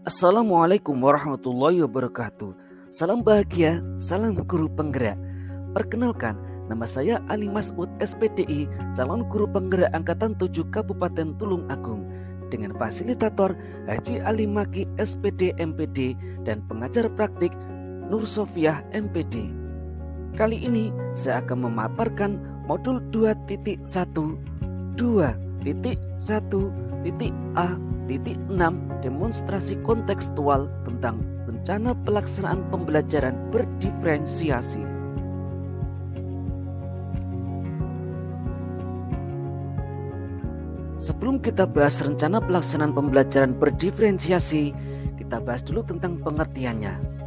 Assalamualaikum warahmatullahi wabarakatuh. Salam bahagia, salam guru penggerak. Perkenalkan, nama saya Ali Masud SPDI, calon guru penggerak Angkatan 7 Kabupaten Tulung Agung, dengan fasilitator Haji Ali Maki SPD MPD dan pengajar praktik Nur Sofiah MPD. Kali ini saya akan memaparkan modul 2.1 2.1.A.6 demonstrasi kontekstual tentang rencana pelaksanaan pembelajaran berdiferensiasi. Sebelum kita bahas rencana pelaksanaan pembelajaran berdiferensiasi, kita bahas dulu tentang pengertiannya.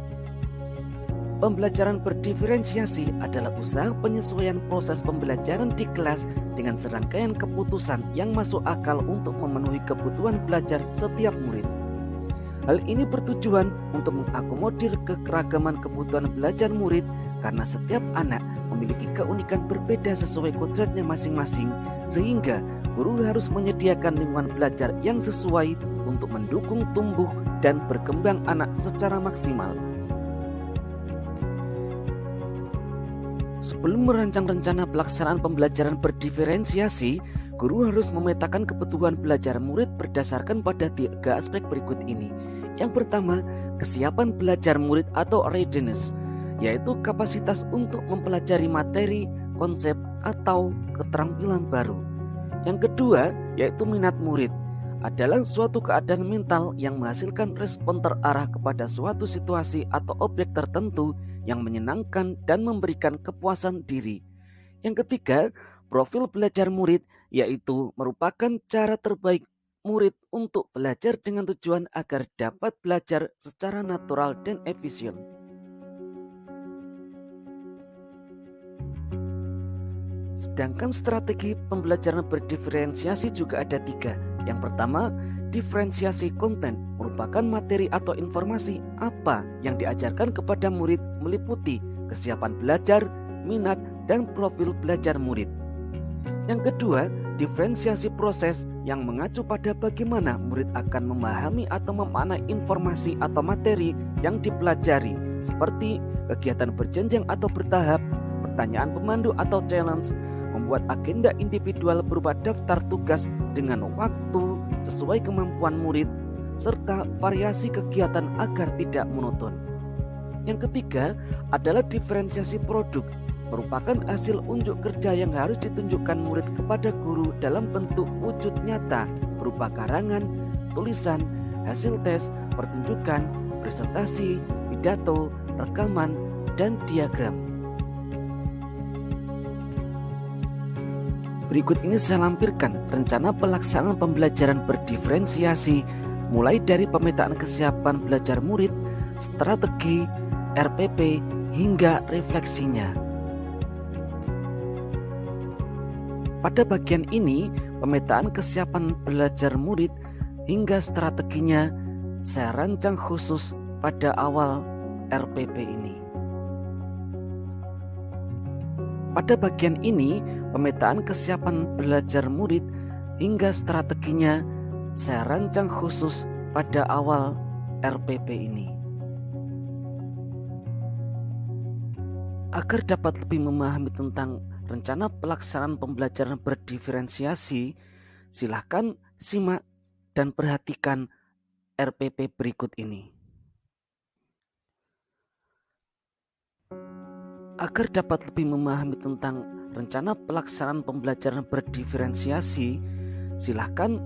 Pembelajaran berdiferensiasi adalah usaha penyesuaian proses pembelajaran di kelas dengan serangkaian keputusan yang masuk akal untuk memenuhi kebutuhan belajar setiap murid. Hal ini bertujuan untuk mengakomodir kekeragaman kebutuhan belajar murid karena setiap anak memiliki keunikan berbeda sesuai kodratnya masing-masing, sehingga guru harus menyediakan lingkungan belajar yang sesuai untuk mendukung tumbuh dan berkembang anak secara maksimal. Sebelum merancang rencana pelaksanaan pembelajaran berdiferensiasi, guru harus memetakan kebutuhan belajar murid berdasarkan pada 3 aspek berikut ini. Yang pertama, kesiapan belajar murid atau readiness, yaitu kapasitas untuk mempelajari materi, konsep, atau keterampilan baru. Yang kedua, yaitu minat murid, adalah suatu keadaan mental yang menghasilkan respon terarah kepada suatu situasi atau objek tertentu yang menyenangkan dan memberikan kepuasan diri. Yang ketiga, profil belajar murid, yaitu merupakan cara terbaik murid untuk belajar dengan tujuan agar dapat belajar secara natural dan efisien. Sedangkan strategi pembelajaran berdiferensiasi juga ada 3. Yang pertama, diferensiasi konten merupakan materi atau informasi apa yang diajarkan kepada murid meliputi kesiapan belajar, minat, dan profil belajar murid. Yang kedua, diferensiasi proses yang mengacu pada bagaimana murid akan memahami atau memaknai informasi atau materi yang dipelajari, seperti kegiatan berjenjang atau bertahap, pertanyaan pemandu atau challenge, membuat agenda individual berupa daftar tugas dengan waktu sesuai kemampuan murid, serta variasi kegiatan agar tidak monoton. Yang ketiga adalah diferensiasi produk, merupakan hasil unjuk kerja yang harus ditunjukkan murid kepada guru dalam bentuk wujud nyata berupa karangan, tulisan, hasil tes, pertunjukan, presentasi, pidato, rekaman, dan diagram. Berikut ini saya lampirkan rencana pelaksanaan pembelajaran berdiferensiasi mulai dari pemetaan kesiapan belajar murid, strategi, RPP, hingga refleksinya. Pada bagian ini, pemetaan kesiapan belajar murid hingga strateginya saya rancang khusus pada awal RPP ini. Pada bagian ini, pemetaan kesiapan belajar murid hingga strateginya saya rancang khusus pada awal RPP ini. Agar dapat lebih memahami tentang rencana pelaksanaan pembelajaran berdiferensiasi, silakan simak dan perhatikan RPP berikut ini. Agar dapat lebih memahami tentang rencana pelaksanaan pembelajaran berdiferensiasi, silakan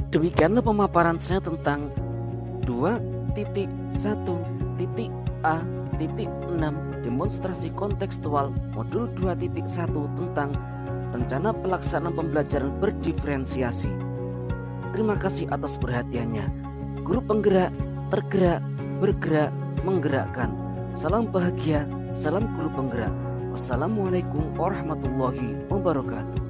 demikianlah pemaparan saya tentang 2.1.A.6 demonstrasi kontekstual modul 2.1 tentang rencana pelaksanaan pembelajaran berdiferensiasi. Terima kasih atas perhatiannya. Guru penggerak, tergerak, bergerak, menggerakkan. Salam bahagia, salam guru penggerak. Wassalamualaikum warahmatullahi wabarakatuh.